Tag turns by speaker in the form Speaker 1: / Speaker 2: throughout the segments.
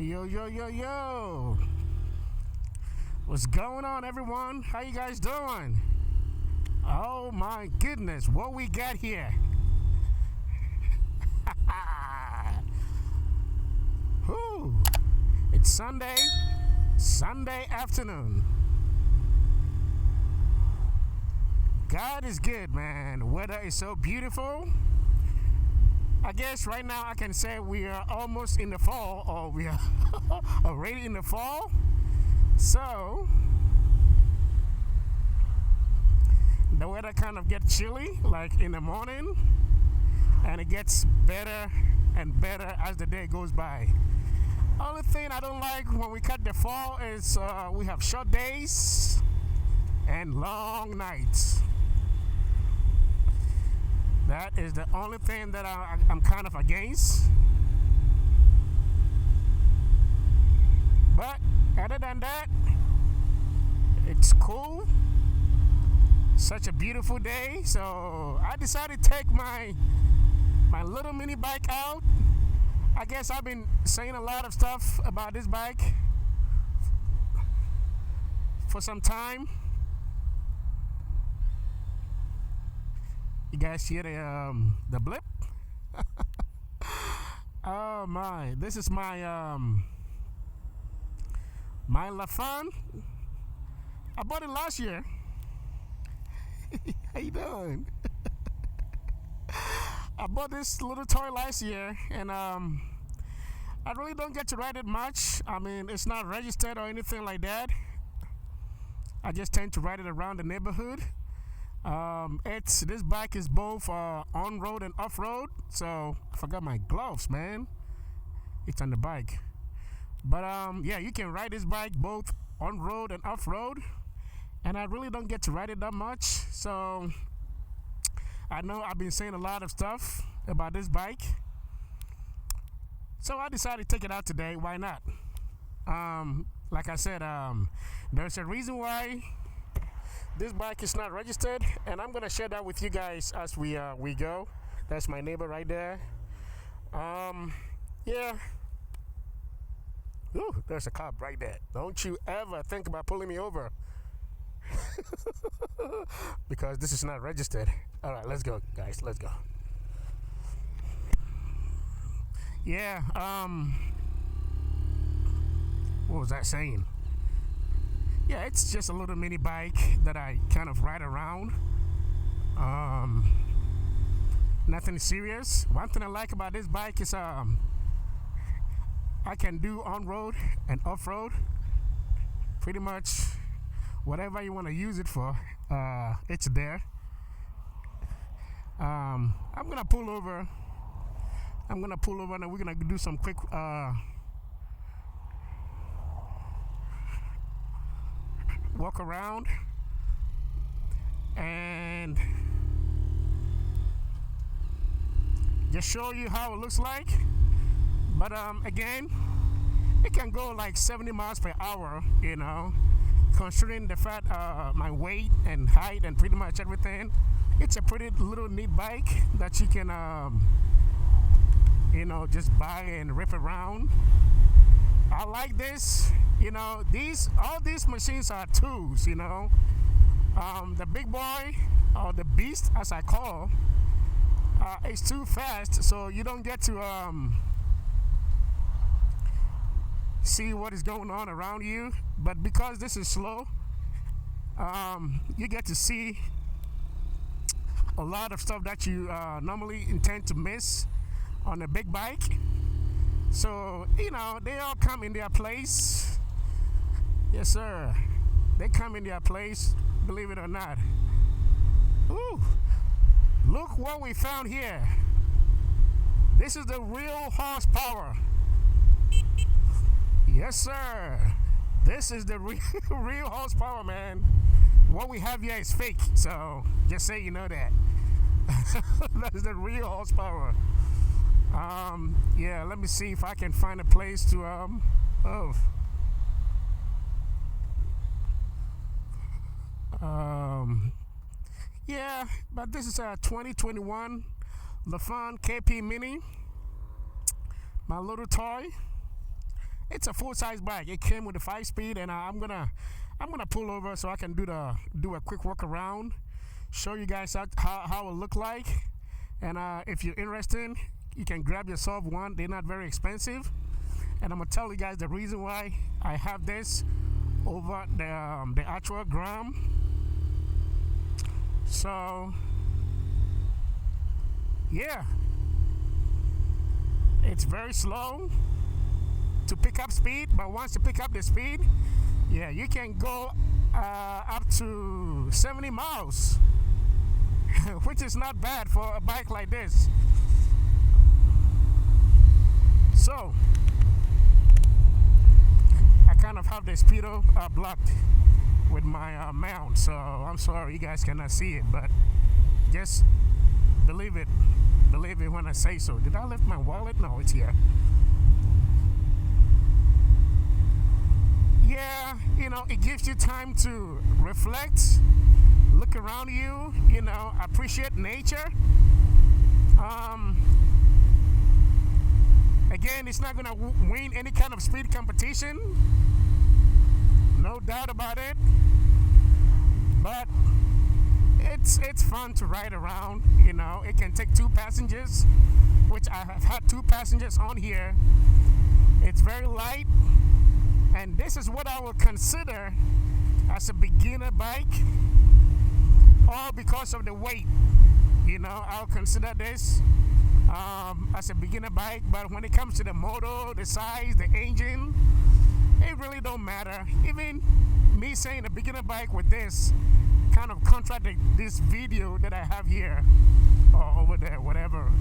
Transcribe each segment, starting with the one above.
Speaker 1: Yo, yo, yo, yo. What's going on, everyone? How you guys doing? Oh my goodness, what we got here? Whew. It's Sunday afternoon. God is good, man. The weather is so beautiful. I guess right now I can say we are almost in the fall, or we are already in the fall. So the weather kind of gets chilly, like in the morning, and it gets better and better as the day goes by. Only thing I don't like when we cut the fall is we have short days and long nights. That is the only thing that I'm kind of against. But other than that, it's cool. Such a beautiful day. So I decided to take my little mini bike out. I guess I've been saying a lot of stuff about this bike for some time. You guys hear the blip? Oh my! This is my my Lafan. I bought it last year. How you doing? I bought this little toy last year, and I really don't get to ride it much. I mean, it's not registered or anything like that. I just tend to ride it around the neighborhood. This bike is both on road and off road. So I forgot my gloves, man. It's on the bike. But yeah, you can ride this bike both on road and off road. And I really don't get to ride it that much. So I know I've been saying a lot of stuff about this bike. So I decided to take it out today. Why not? Like I said, there's a reason why this bike is not registered, and I'm gonna share that with you guys as we go. That's my neighbor right there. Yeah. Ooh, there's a cop right there. Don't you ever think about pulling me over. Because this is not registered. All right, let's go, guys. Let's go. Yeah. What was I saying? Yeah, it's just a little mini bike that I kind of ride around. Nothing serious. One thing I like about this bike is I can do on-road and off-road. Pretty much whatever you want to use it for, it's there. I'm gonna pull over. And we're gonna do some quick walk around and just show you how it looks like. But again, it can go like 70 miles per hour, you know, considering the fact my weight and height and pretty much everything. It's a pretty little neat bike that you can you know, just buy and rip around. I like this. You know, all these machines are tools, you know. The big boy, or the beast as I call, is too fast, so you don't get to see what is going on around you. But because this is slow, you get to see a lot of stuff that you normally intend to miss on a big bike. So, you know, they all come in their place. Yes, sir. They come in their place, believe it or not. Ooh, look what we found here. This is the real horsepower. Yes, sir. This is the real horsepower, man. What we have here is fake, so just so you know that. That's the real horsepower. Yeah, let me see if I can find a place to yeah, but this is a 2021 Lafan KP Mini, my little toy. It's a full-size bike. It came with a 5-speed, and I'm gonna pull over so I can do a quick walk around, show you guys how it look like, and if you're interested, you can grab yourself one. They're not very expensive, and I'm gonna tell you guys the reason why I have this over the actual Grom. So yeah, it's very slow to pick up speed, but once you pick up the speed, yeah, you can go up to 70 miles, which is not bad for a bike like this. So I kind of have the speedo blocked with my mount, so I'm sorry you guys cannot see it, but just believe it when I say so. Did I lift my wallet? No, it's here. Yeah, it gives you time to reflect, look around you, appreciate nature. Again, it's not gonna win any kind of speed competition, no doubt about it, but it's fun to ride around. It can take 2 passengers, which I have had 2 passengers on here. It's very light, and this is what I would consider as a beginner bike, all because of the weight. I'll consider this as a beginner bike, but when it comes to the motor, the size, the engine, it really don't matter. Even me saying a beginner bike with this kind of contradict this video that I have here or over there, whatever.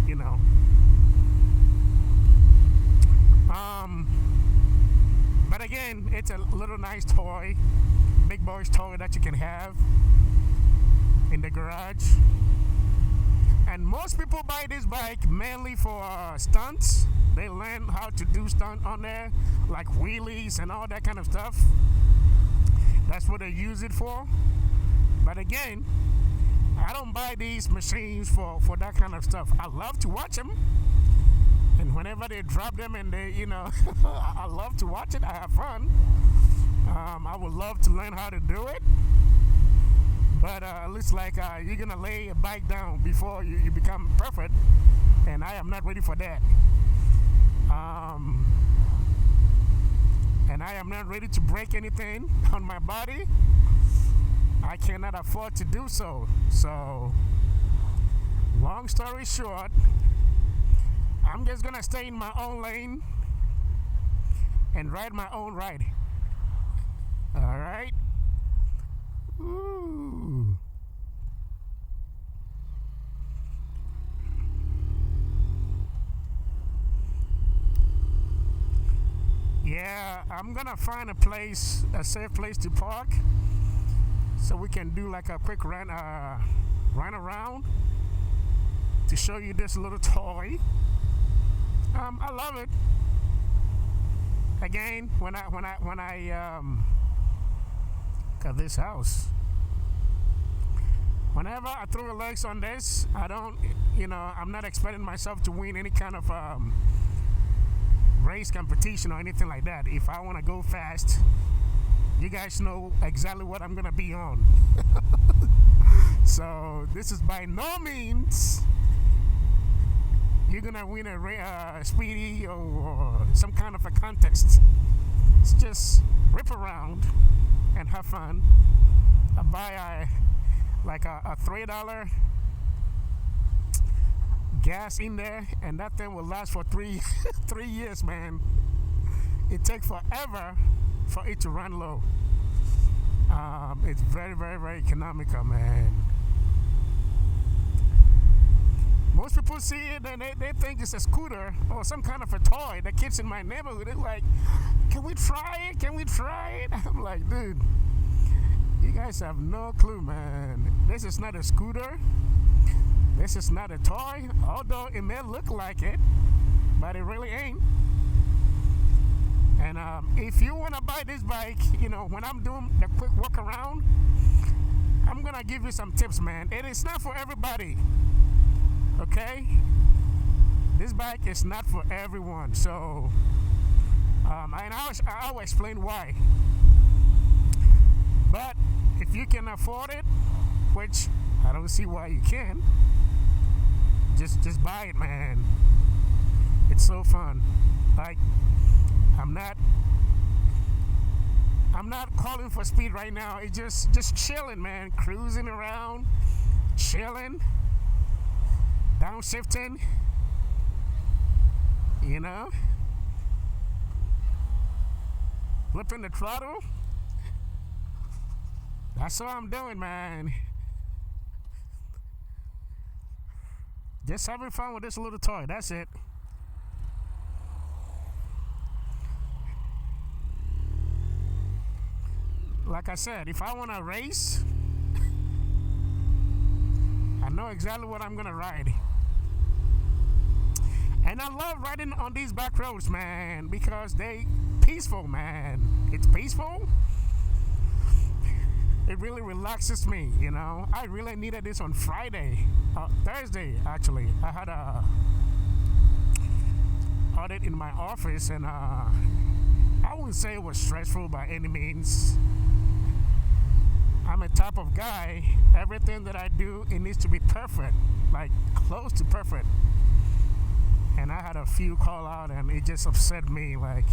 Speaker 1: But again, it's a little nice toy, big boy's toy that you can have in the garage. And most people buy this bike mainly for stunts. They learn how to do stunt on there, like wheelies and all that kind of stuff. That's what they use it for. But again, I don't buy these machines for that kind of stuff. I love to watch them, and whenever they drop them and they, I love to watch it. I have fun. I would love to learn how to do it, but it looks like you're gonna lay a bike down before you become perfect, and I am not ready for that. And I am not ready to break anything on my body. I cannot afford to do so. So, long story short, I'm just gonna stay in my own lane and ride my own ride. All right. Ooh. Yeah, I'm gonna find a safe place to park, so we can do like a quick run around to show you this little toy. I love it. Again, when I got this house, whenever I throw the legs on this, I don't, I'm not expecting myself to win any kind of race competition or anything like that. If I want to go fast, you guys know exactly what I'm gonna be on. So this is by no means you're gonna win a speedy or some kind of a contest. It's just rip around and have fun. I buy a $3 gas in there, and that thing will last for 3 years, man. It takes forever for it to run low. It's very, very, very economical, man. Most people see it and they think it's a scooter or some kind of a toy. The kids in my neighborhood, they're like, can we try it? Can we try it? I'm like, dude, you guys have no clue, man. This is not a scooter. This is not a toy, although it may look like it, but it really ain't. And if you want to buy this bike, when I'm doing the quick walk around, I'm going to give you some tips, man. It is not for everybody, okay? This bike is not for everyone. So And I'll explain why. But if you can afford it, which I don't see why you can, just buy it, man. It's so fun. Like, I'm not calling for speed right now. It's just chilling, man. Cruising around, chilling, downshifting, you know, flipping the throttle. That's all I'm doing, man. Just having fun with this little toy. That's it. Like I said, if I want to race, I know exactly what I'm going to ride. And I love riding on these back roads, man, because they peaceful, man. It's peaceful. It really relaxes me, you know. I really needed this on Thursday, actually. I had a audit in my office, and I wouldn't say it was stressful by any means. I'm a type of guy, everything that I do, it needs to be perfect, like close to perfect. And I had a few call out, and it just upset me, like,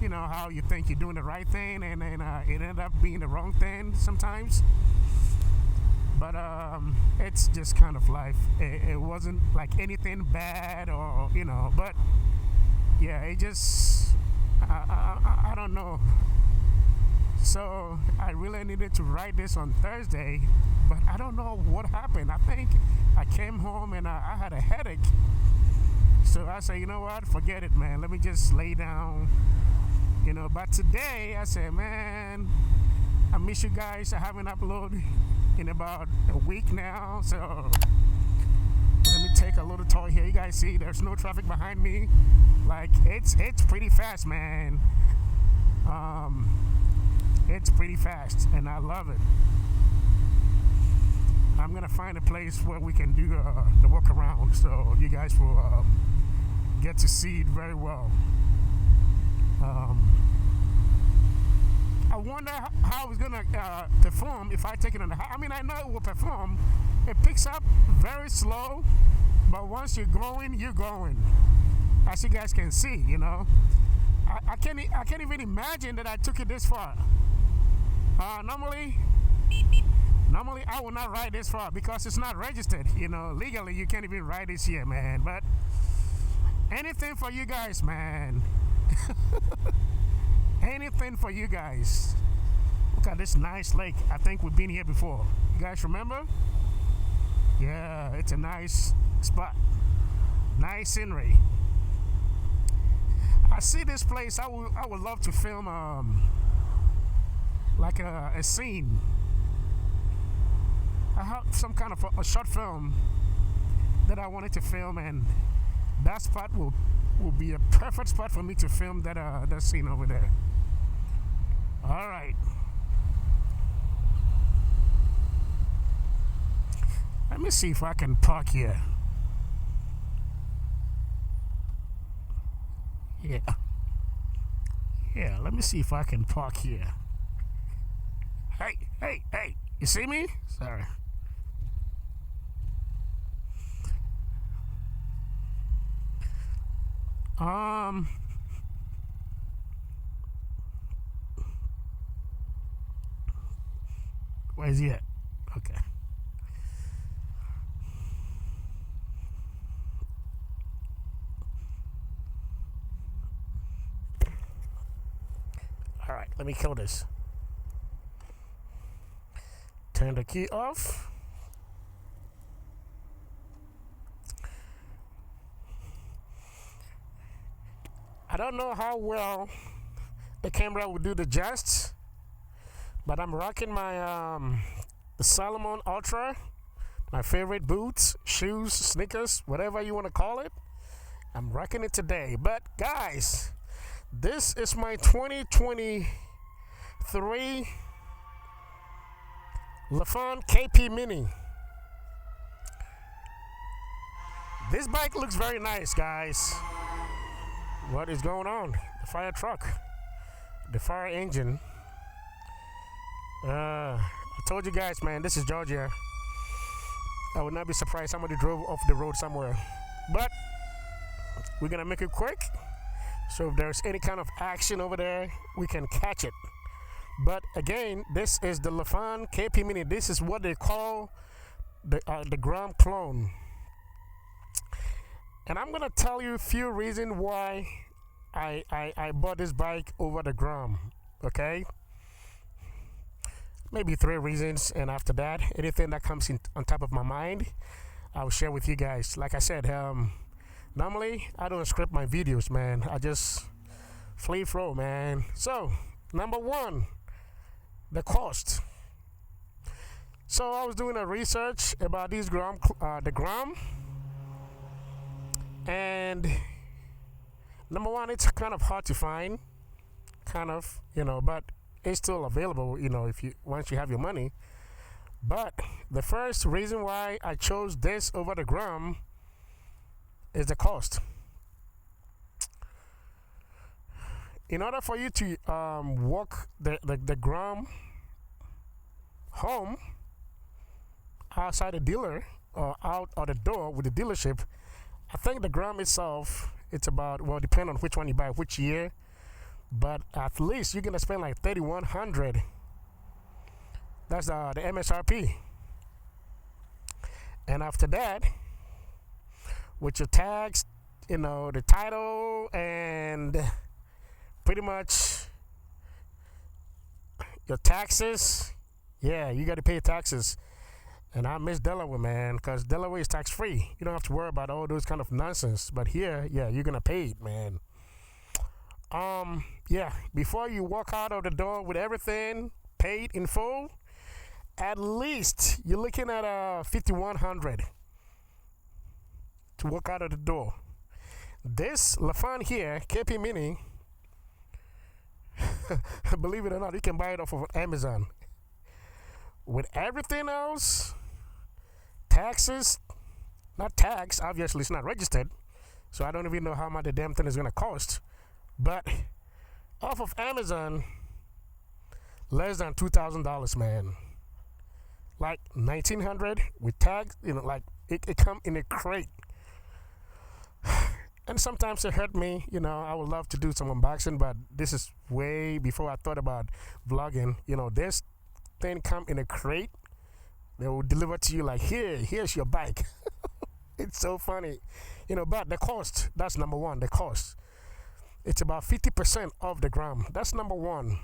Speaker 1: you know how you think you're doing the right thing, and then it ended up being the wrong thing sometimes. But it's just kind of life. It wasn't like anything bad, or, you know, but yeah, it just, I don't know. So I really needed to write this on Thursday, but I don't know what happened. I think I came home and I had a headache. So I said, you know what, forget it, man. Let me just lay down, you know. But today I said, man, I miss you guys. I haven't uploaded in about a week now. So let me take a little tour here. You guys see there's no traffic behind me. Like, it's pretty fast, man. It's pretty fast, and I love it. I'm gonna find a place where we can do the walk around, so you guys will get to see it very well. I wonder how it's gonna perform if I take it on the high. I mean, I know it will perform. It picks up very slow, but once you're going, you're going. As you guys can see, you know. I can't even imagine that I took it this far. Normally I will not ride this far because it's not registered. You know, legally you can't even ride this here, man. But anything for you guys, man. Anything for you guys. Look at this nice lake. I think we've been here before. You guys remember? Yeah, it's a nice spot. Nice scenery. I see this place. I would love to film like a scene. I have some kind of a short film that I wanted to film, and that spot will be a perfect spot for me to film that scene over there. All right. Let me see if I can park here. Yeah, let me see if I can park here. Hey, you see me? Sorry. Where's he at? Okay. All right, let me kill this. Turn the key off. I don't know how well the camera will do the just, but I'm rocking my the Salomon Ultra, my favorite boots, shoes, sneakers, whatever you want to call it. I'm rocking it today. But guys, this is my 2023 Lafan KP Mini. This bike looks very nice, guys. What is going on? The fire truck, the fire engine. I told you guys, man, this is Georgia. I would not be surprised somebody drove off the road somewhere. But we're gonna make it quick. So if there's any kind of action over there, we can catch it. But again, this is the Lafan KP Mini. This is what they call the Grom clone. And I'm gonna tell you a few reasons why I bought this bike over the Grom. Okay, maybe 3 reasons, and after that, anything that comes in on top of my mind, I'll share with you guys. Like I said, normally I don't script my videos, man. I just free flow, man. So number 1, the cost. So I was doing a research about these Grom, the Grom, and number 1, it's kind of hard to find, kind of, but it's still available, if you once you have your money. But the first reason why I chose this over the Grom is the cost. In order for you to walk the Grom home outside the dealer or out of the door with the dealership, I think the Grom itself, it's about, well, depending on which one you buy, which year, but at least you're gonna spend like $3,100. That's the MSRP. And after that, with your tags, the title, and pretty much your taxes, yeah, you got to pay taxes. And I miss Delaware, man, because Delaware is tax free. You don't have to worry about all those kind of nonsense. But here, yeah, you're gonna pay it, man. Yeah, before you walk out of the door with everything paid in full, at least you're looking at $5,100 to walk out of the door. This Lafan here, KP Mini, believe it or not, you can buy it off of Amazon. With everything else, taxes, not tax, obviously it's not registered, so I don't even know how much the damn thing is gonna cost. But off of Amazon, less than $2,000, man. Like $1,900 with tags, like it come in a crate. And sometimes it hurt me, I would love to do some unboxing, but this is way before I thought about vlogging. This thing come in a crate. They will deliver to you like, here's your bike. It's so funny, but the cost, that's number 1, the cost. It's about 50% of the Grom. That's number 1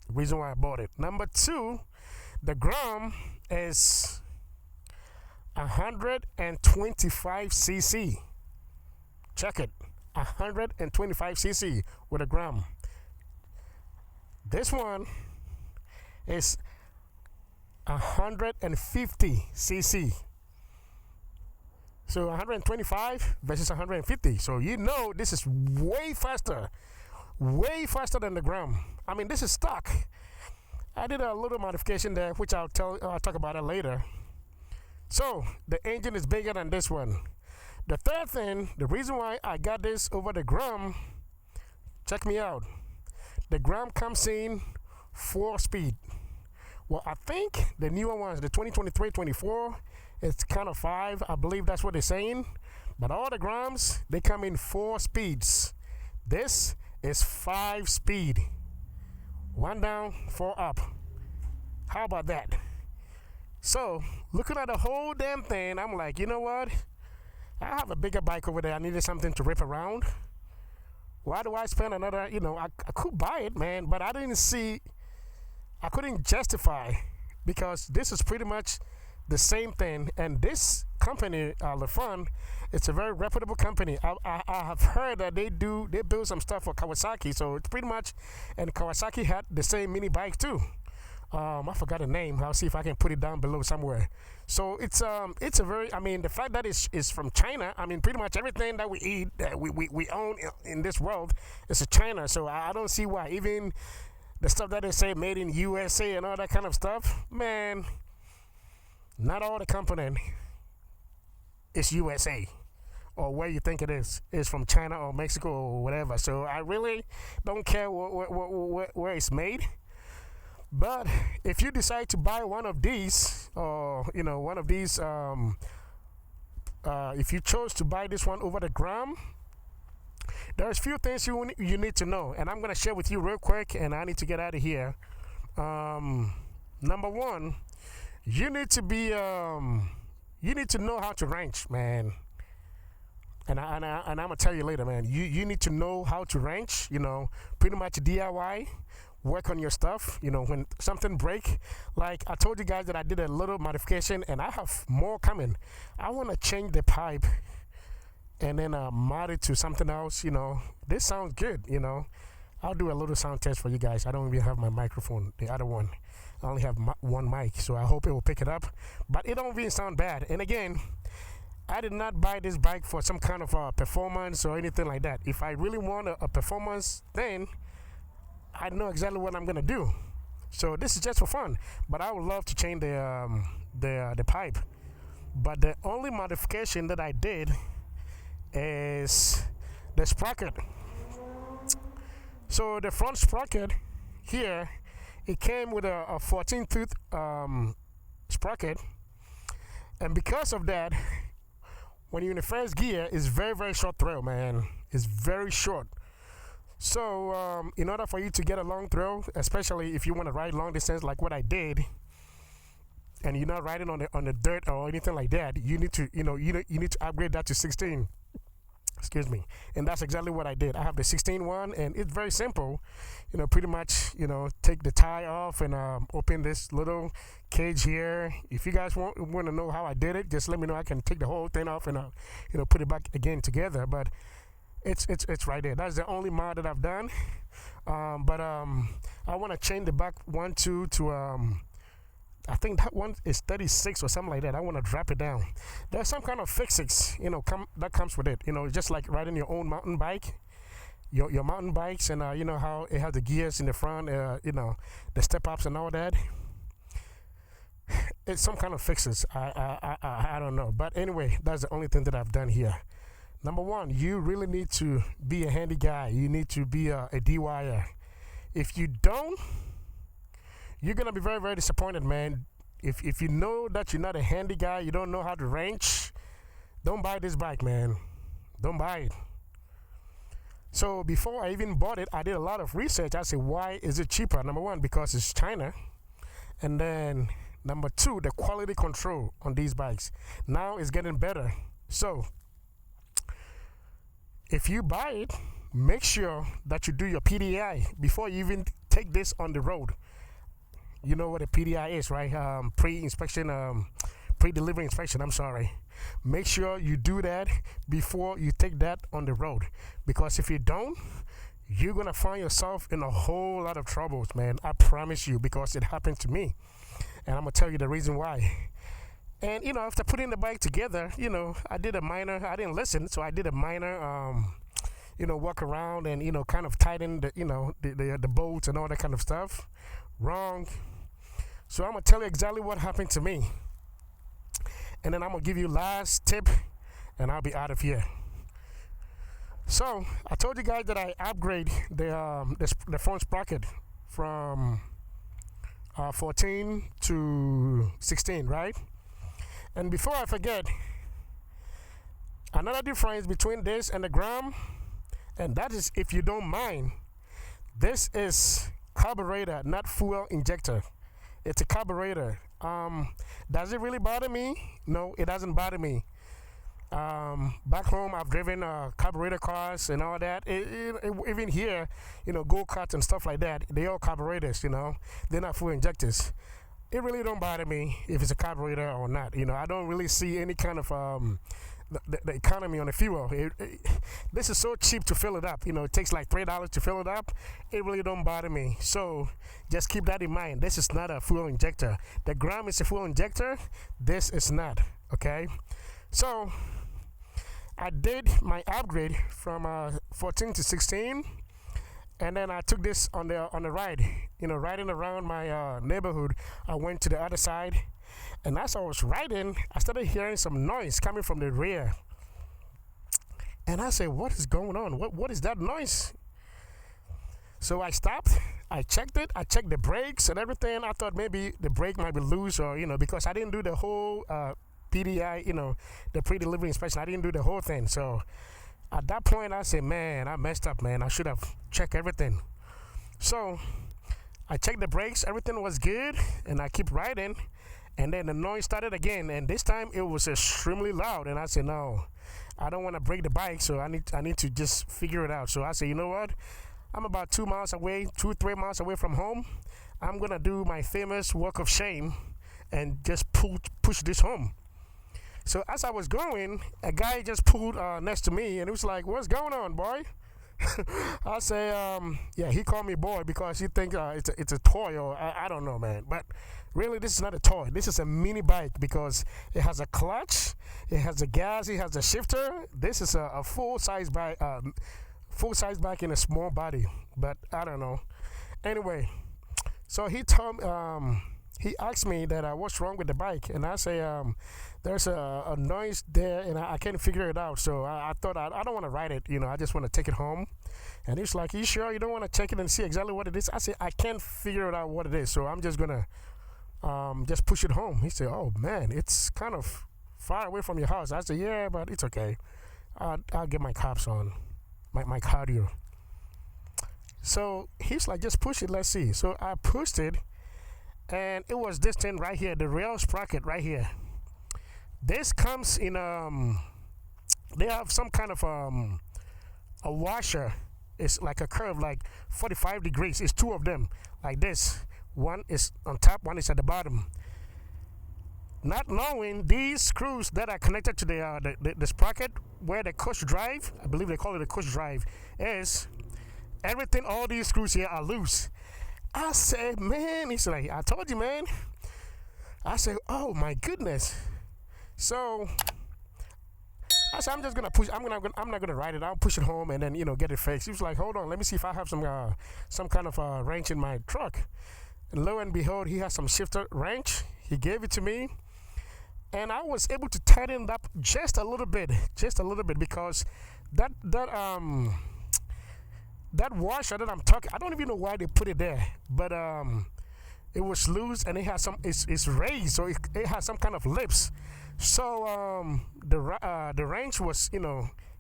Speaker 1: reason why I bought it. Number 2, the Grom is 125 cc. Check it, 125 cc with a Grom. This one is 150 cc. So 125 versus 150. So this is way faster than the Grom. I mean, this is stock. I did a little modification there, which I'll talk about it later. So the engine is bigger than this one. The third thing, the reason why I got this over the Grom, check me out. The Grom comes in 4-speed. Well, I think the newer ones, the 2023-24, it's kind of 5. I believe that's what they're saying. But all the Groms, they come in 4 speeds. This is 5-speed. 1 down, 4 up. How about that? So, looking at the whole damn thing, I'm like, you know what? I have a bigger bike over there. I needed something to rip around. Why do I spend another, I could buy it, man, but I couldn't justify, because this is pretty much the same thing. And this company, Lafan, it's a very reputable company. I have heard that they build some stuff for Kawasaki, so it's pretty much, and Kawasaki had the same mini bike too. I forgot the name. I'll see if I can put it down below somewhere. So it's a very, the fact that it's from China, pretty much everything that we eat, that we own in this world is in China. So I don't see why, even the stuff that they say made in USA and all that kind of stuff, man, not all the component is USA. or where you think it is from China or Mexico or whatever. So I really don't care where it's made. But if you decide to buy one of these, or one of these, if you chose to buy this one over the Grom, there's few things you need to know, and I'm gonna share with you real quick, and I need to get out of here. Number one, you need to be you need to know how to ranch, man. And I'm gonna tell you later, man. You need to know how to ranch. Pretty much DIY. Work on your stuff. When something break, like I told you guys that I did a little modification, and I have more coming. I want to change the pipe and then mod it to something else. This sounds good. I'll do a little sound test for you guys. I don't even have my microphone, the other one. I only have one mic, so I hope it will pick it up. But it don't even sound bad. And again, I did not buy this bike for some kind of performance or anything like that. If I really want a performance, then I know exactly what I'm gonna do. So this is just for fun. But I would love to change the pipe. But the only modification that I did is the sprocket. So the front sprocket here, it came with a 14 tooth sprocket, and because of that, when you're in the first gear, it's very, very short throw, man. It's very short. So in order for you to get a long throw, especially if you want to ride long distance like what I did, and you're not riding on the dirt or anything like that, you need to you need to upgrade that to 16. Excuse me. And that's exactly what I did. I have the 16 one, and it's very simple. Pretty much, take the tie off and open this little cage here. If you guys want to know how I did it, just let me know. I can take the whole thing off and put it back again together. But it's right there. That's the only mod that I've done. But I want to change the back 1 2 to I think that one is 36 or something like that. I want to drop it down. There's some kind of fixes, that comes with it. Just like riding your own mountain bike, your mountain bikes, and how it has the gears in the front, the step ups and all that. It's some kind of fixes. I don't know, but anyway, that's the only thing that I've done here. Number one, you really need to be a handy guy. You need to be a DIYer. If you don't, you're gonna be very, very disappointed, man. If you know that you're not a handy guy, you don't know how to ranch, don't buy this bike, man. Don't buy it. So before I even bought it, I did a lot of research. I said, why is it cheaper? Number one, because it's China, and then number two, the quality control on these bikes now is getting better. So if you buy it, make sure that you do your PDI before you even take this on the road. You know what a PDI is, right? Pre-inspection, pre-delivery inspection, I'm sorry. Make sure you do that before you take that on the road. Because if you don't, you're going to find yourself in a whole lot of troubles, man. I promise you, because it happened to me. And I'm going to tell you the reason why. And, after putting the bike together, I didn't listen, so I did a minor, walk around and, kind of tighten the bolts and all that kind of stuff. Wrong. So I'm going to tell you exactly what happened to me. And then I'm going to give you last tip, and I'll be out of here. So I told you guys that I upgrade the front sprocket from 14 to 16, right? And before I forget, another difference between this and the Grom, and that is, if you don't mind, this is carburetor, not fuel injector. It's a carburetor. Does it really bother me? No, it doesn't bother me. Back home, I've driven carburetor cars and all that. Even here, go-karts and stuff like that, they all carburetors, they're not fuel injectors. It really don't bother me if it's a carburetor or not. I don't really see any kind of the economy on the fuel. This is so cheap to fill it up. It takes like $3 to fill it up. It really don't bother me. So just keep that in mind. This is not a fuel injector. The Grom is a fuel injector. This is not. Okay. So I did my upgrade from 14 to 16, and then I took this on the ride. Riding around my neighborhood. I went to the other side. And as I was riding, I started hearing some noise coming from the rear. And I said, what is going on? What is that noise? So I stopped. I checked it. I checked the brakes and everything. I thought maybe the brake might be loose, or because I didn't do the whole PDI, the pre-delivery inspection. I didn't do the whole thing. So at that point, I said, man, I messed up, man. I should have checked everything. So I checked the brakes. Everything was good, and I keep riding. And then the noise started again, and this time it was extremely loud. And I said, no, I don't want to break the bike, so I need to just figure it out. So I said, you know what? I'm about 2 miles away, 3 miles away from home. I'm gonna do my famous walk of shame and just push this home. So as I was going, a guy just pulled next to me, and he was like, "What's going on, boy?" I say, yeah, he called me boy because he thinks it's a toy, or I don't know, man. But really, this is not a toy. This is a mini bike because it has a clutch, it has a gas, it has a shifter. This is a full-size bike. Full-size bike in a small body, but I don't know. Anyway, so he told he asked me that what's wrong with the bike, and I say there's a noise there, and I can't figure it out. So I thought I don't want to ride it, I just want to take it home. And he's like, "You sure you don't want to check it and see exactly what it is?" I said, "I can't figure it out what it is, so I'm just gonna just push it home." He said, "Oh man, it's kind of far away from your house." I said, "Yeah, but it's okay. I'll get my cops on." My cardio. So he's like, "Just push it, let's see." So I pushed it, and it was this thing right here, the rail sprocket right here. This comes in they have some kind of a washer. It's like a curve, like 45 degrees. It's two of them, like this. One is on top, one is at the bottom. Not knowing these screws that are connected to the sprocket where the clutch drive, I believe they call it a clutch drive, is everything, all these screws here are loose. I said, man, he's like, "I told you, man." I said, "Oh my goodness." So I said, "I'm just gonna push. I'm not gonna ride it. I'll push it home and then get it fixed." He was like, "Hold on, let me see if I have some kind of wrench in my truck." And lo and behold, he has some shifter wrench. He gave it to me. And I was able to tighten it up just a little bit, because that washer that I'm talking, I don't even know why they put it there, but it was loose, and it has it's raised, so it has some kind of lips. So the wrench was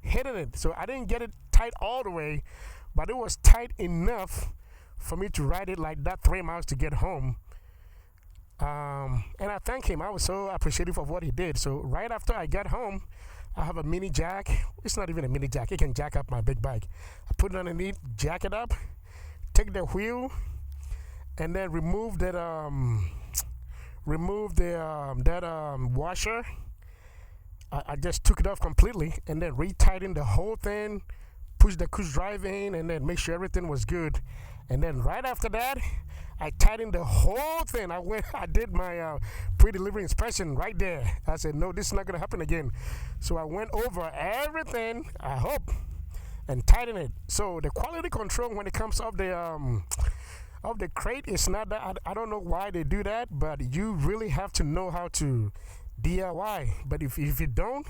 Speaker 1: hitting it, so I didn't get it tight all the way, but it was tight enough for me to ride it like that 3 miles to get home. And I thank him. I was so appreciative of what he did. So right after I got home, I have a mini jack. It's not even a mini jack. It can jack up my big bike. I put it underneath, jack it up, take the wheel, and then remove that washer. I just took it off completely, and then retightened the whole thing, pushed the clutch drive in, and then make sure everything was good. And then right after that, I tightened the whole thing. I did my pre-delivery inspection right there. I said, no, this is not going to happen again. So I went over everything, I hope, and tightened it. So the quality control when it comes off the crate is not that. I don't know why they do that, but you really have to know how to DIY. But if you don't,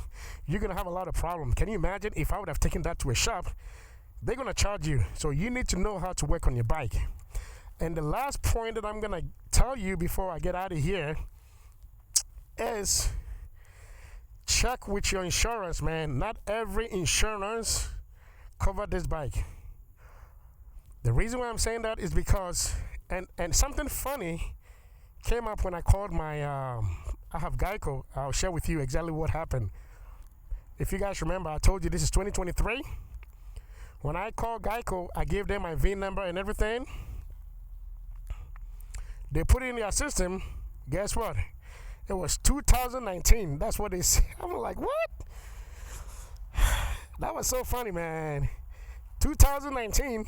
Speaker 1: you're going to have a lot of problems. Can you imagine if I would have taken that to a shop? They're going to charge you. So you need to know how to work on your bike. And the last point that I'm going to tell you before I get out of here is check with your insurance, man. Not every insurance covers this bike. The reason why I'm saying that is because, and something funny came up when I called I have Geico. I'll share with you exactly what happened. If you guys remember, I told you this is 2023. When I called Geico, I gave them my VIN number and everything. They put it in their system. Guess what? It was 2019. That's what they said. I'm like, what? That was so funny, man. 2019.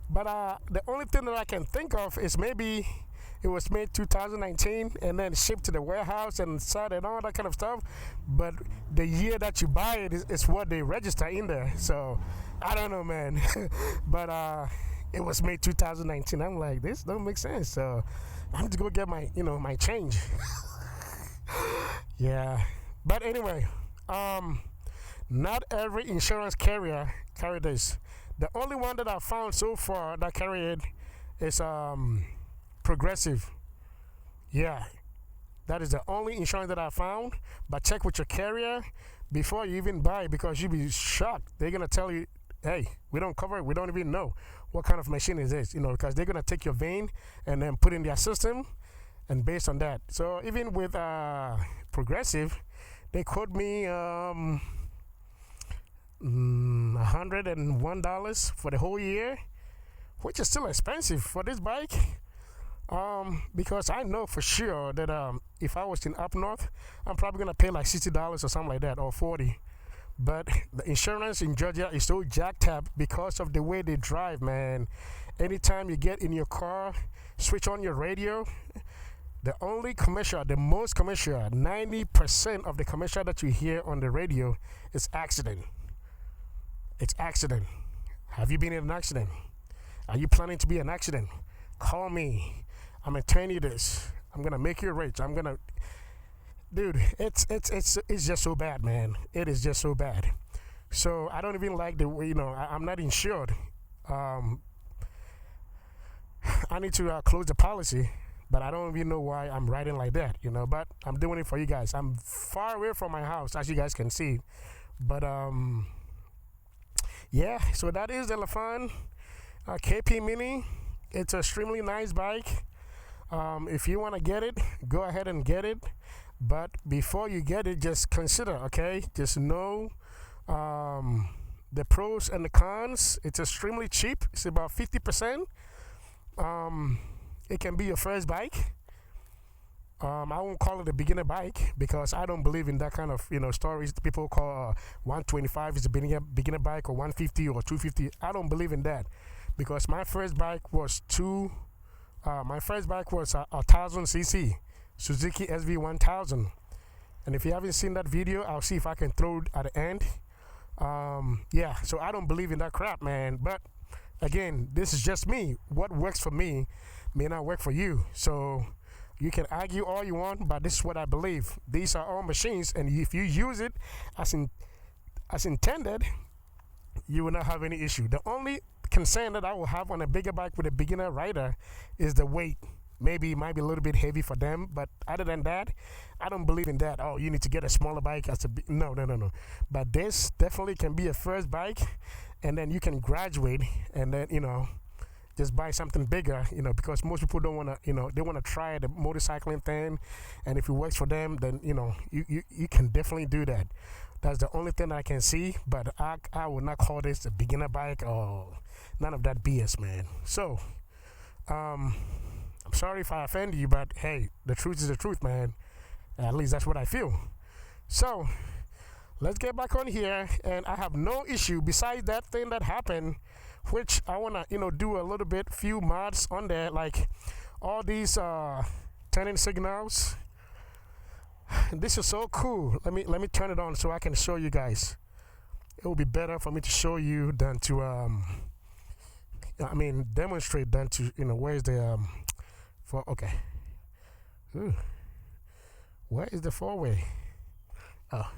Speaker 1: But the only thing that I can think of is maybe it was made 2019 and then shipped to the warehouse and sad and all that kind of stuff. But the year that you buy it is what they register in there. So I don't know, man. But it was made 2019. I'm like, this don't make sense. So I'm to go get my, my change. Yeah. But anyway, Not every insurance carrier carry this. The only one that I've found so far that carry it is Progressive. Yeah, that is the only insurance that I found. But check with your carrier before you even buy, because you'll be shocked. They're gonna tell you, hey, we don't cover it. We don't even know what kind of machine is this, because they're gonna take your vein and then put in their system, and based on that. So even with Progressive, they quote me $101 for the whole year, which is still expensive for this bike. Because I know for sure that if I was in up north, I'm probably gonna pay like $60 or something like that, or 40. But the insurance in Georgia is so jacked up because of the way they drive, man. Anytime you get in your car, switch on your radio. The only commercial, the most commercial, 90% of the commercial that you hear on the radio is accident. It's accident. Have you been in an accident? Are you planning to be an accident? Call me. I'm gonna turn you this. I'm gonna make you rich. Dude, it's just so bad, man. It is just so bad. So I don't even like the way, I'm not insured. I need to close the policy, but I don't even know why I'm riding like that, But I'm doing it for you guys. I'm far away from my house, as you guys can see. But yeah. So that is the Lafan KP Mini. It's an extremely nice bike. If you want to get it, go ahead and get it. But before you get it, just consider, okay? Just know the pros and the cons. It's extremely cheap. It's about 50%. It can be your first bike. I won't call it a beginner bike because I don't believe in that kind of stories. People call 125 is a beginner bike, or 150 or 250. I don't believe in that, because my first bike was a 1,000cc Suzuki SV1000. And if you haven't seen that video, I'll see if I can throw it at the end. Yeah, so I don't believe in that crap, man. But again, this is just me. What works for me may not work for you. So you can argue all you want, but this is what I believe. These are all machines, and if you use it as intended, you will not have any issue. The only concern that I will have on a bigger bike with a beginner rider is the weight. Maybe it might be a little bit heavy for them, but other than that, I don't believe in that. Oh, you need to get a smaller bike as no. But this definitely can be a first bike, and then you can graduate, and then just buy something bigger, because most people don't want to, they want to try the motorcycling thing, and if it works for them, then you can definitely do that. That's the only thing I can see, but I would not call this a beginner bike or none of that BS, man. So, I'm sorry if I offend you, but hey, the truth is the truth, man. At least that's what I feel. So, let's get back on here, and I have no issue besides that thing that happened, which I want to, do a little bit, few mods on there, like all these turning signals. This is so cool. Let me turn it on so I can show you guys. It will be better for me to show you than to demonstrate than to where's the okay. Ooh. Where is the four-way? Oh,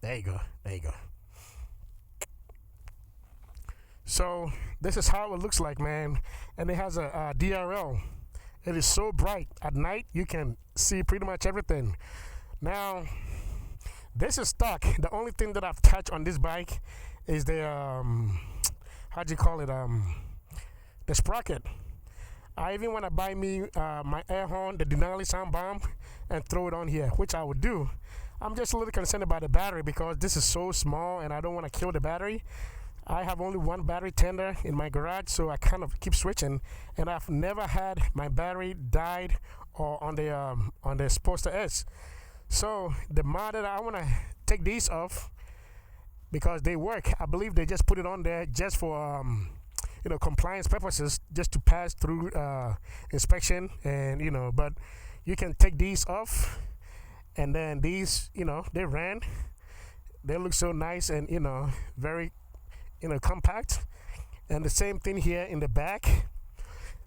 Speaker 1: there you go. So this is how it looks like, man, and it has a DRL. It is so bright at night, you can see pretty much everything. Now, this is stock. The only thing that I've touched on this bike is the how do you call it? The sprocket. I even want to buy me my air horn, the Denali sound bomb, and throw it on here, which I would do. I'm just a little concerned about the battery because this is so small, and I don't want to kill the battery. I have only one battery tender in my garage, so I kind of keep switching, and I've never had my battery died or on the Sportster S. So the mod that I want to take these off because they work. I believe they just put it on there just for compliance purposes, just to pass through inspection, and but you can take these off, and then these they ran. They look so nice and very compact. And the same thing here in the back.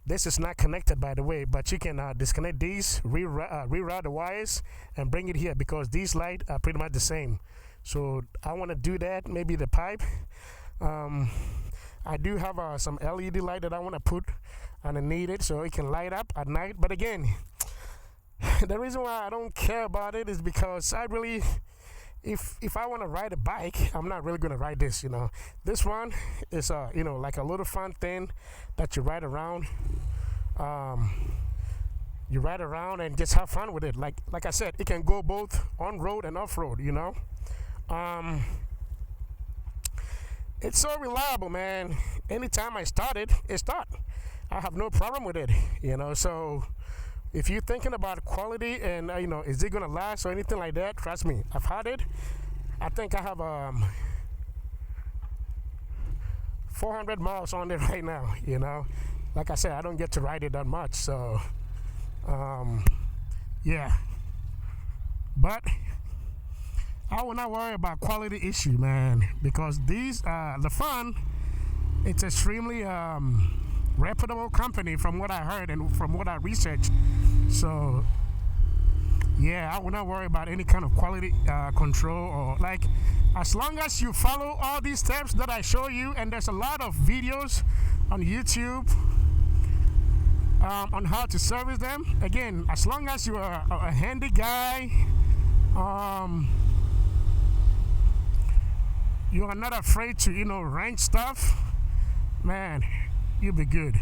Speaker 1: This is not connected, by the way, but you can disconnect these, reroute the wires, and bring it here because these lights are pretty much the same. So I want to do that. Maybe the pipe. I do have some LED light that I want to put underneath it so it can light up at night. But again, the reason why I don't care about it is because I really, if I want to ride a bike, I'm not really going to ride this, This one is, like a little fun thing that you ride around. You ride around and just have fun with it. Like I said, it can go both on road and off road, It's so reliable, man. Anytime I start it, it starts. I have no problem with it, So if you're thinking about quality and, is it going to last or anything like that, trust me, I've had it. I think I have 400 miles on it right now, Like I said, I don't get to ride it that much, so, yeah. But I will not worry about quality issue, man, because these, Lafan, it's extremely reputable company from what I heard and from what I researched. So, yeah, I will not worry about any kind of quality control or as long as you follow all these steps that I show you, and there's a lot of videos on YouTube on how to service them. Again, as long as you are a handy guy, you are not afraid to, wrench stuff, man, you'll be good.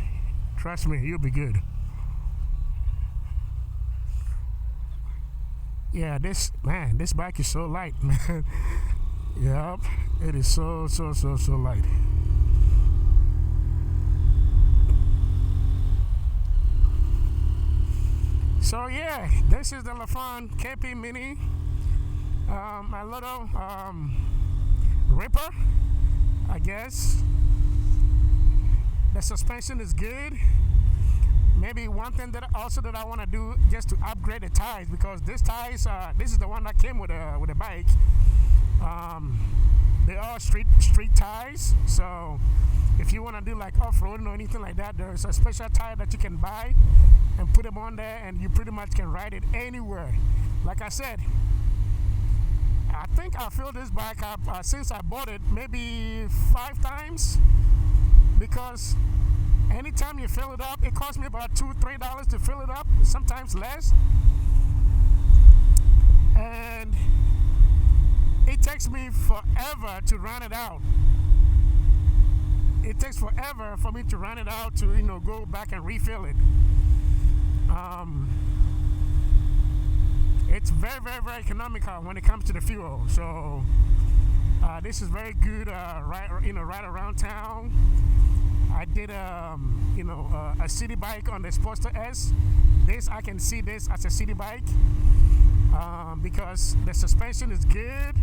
Speaker 1: Trust me, you'll be good. Yeah, this bike is so light, man. Yep, it is so light. So yeah, this is the Lafan KP Mini, my little Ripper, I guess. The suspension is good. Maybe one thing that I want to do just to upgrade the tires, because this tires, this is the one that came with a bike. They are street tires. So if you want to do like off-roading or anything like that, there's a special tire that you can buy and put them on there, and you pretty much can ride it anywhere. Like I said, I think I filled this bike up since I bought it maybe 5 times, because anytime you fill it up, it costs me about $2-3 to fill it up, sometimes less. And it takes me forever to run it out. It takes forever for me to run it out to, go back and refill it. It's very economical when it comes to the fuel. So this is very good, right around town. I did a city bike on the Sportster S. I can see this as a city bike because the suspension is good.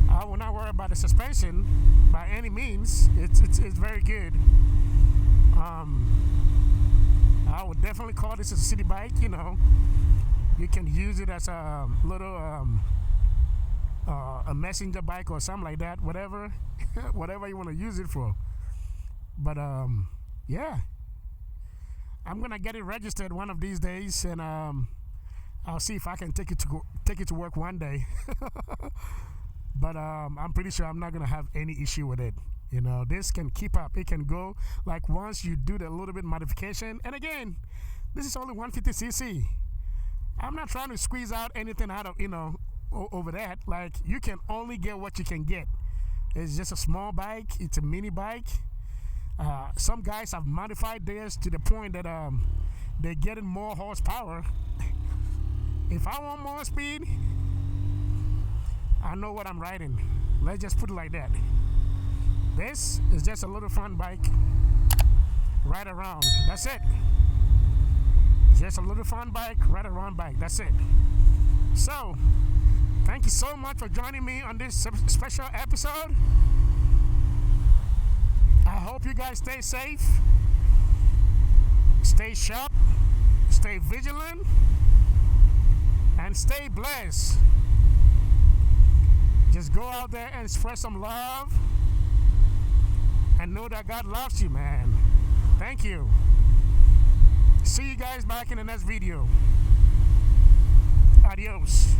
Speaker 1: I will not worry about the suspension by any means. It's very good. I would definitely call this a city bike. You can use it as a little a messenger bike or something like that. Whatever you want to use it for. But yeah, I'm gonna get it registered one of these days, and I'll see if I can take it to work one day. But I'm pretty sure I'm not gonna have any issue with it. This can keep up. It can go like once you do the little bit modification. And again, this is only 150cc. I'm not trying to squeeze out anything out of over that. Like, you can only get what you can get. It's just a small bike. It's a mini bike. Some guys have modified theirs to the point that they're getting more horsepower. If I want more speed, I know what I'm riding. Let's just put it like that. This is just a little fun bike. Ride around. That's it. Just a little fun bike, ride around bike. That's it. So, thank you so much for joining me on this special episode. I hope you guys stay safe, stay sharp, stay vigilant, and stay blessed. Just go out there and spread some love and know that God loves you, man. Thank you. See you guys back in the next video. Adios.